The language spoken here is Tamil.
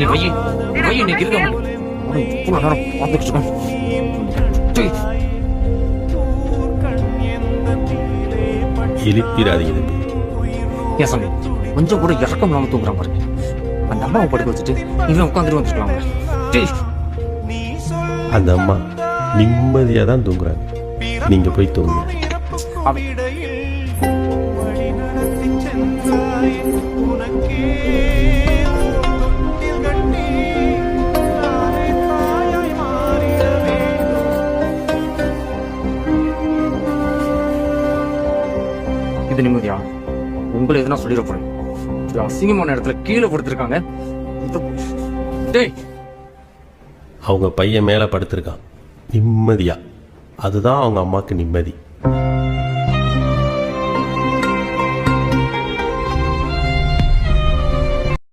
நீ வை வை, இன்னைக்கு இருக்க இவ்வளவு நேரம் பார்த்துட்டு இருக்கேன். டேய், எழுப்பிடாதீங்க தம்பி. ஏன் சாமி கொஞ்சம் கூட இறக்கம் இல்லாம தூங்குறான் பாருங்க. அந்த அம்மாவை படுக்க வச்சுட்டு இவன் உட்காந்துட்டு வந்துருக்கலாம். டேய், அந்த அம்மா நிம்மதியாக தான் தூங்குறாங்க. நீங்க போய் தூங்குங்க. அவன் இது நிம்மதியா? உங்களை எதுனா சொல்லிட போறேன். அசிங்கமான இடத்துல கீழே படுத்திருக்காங்க. டேய், அவங்க பையன் மேலே படுத்திருக்கான் நிம்மதியா. அதுதான் அவங்க அம்மாவுக்கு நிம்மதி.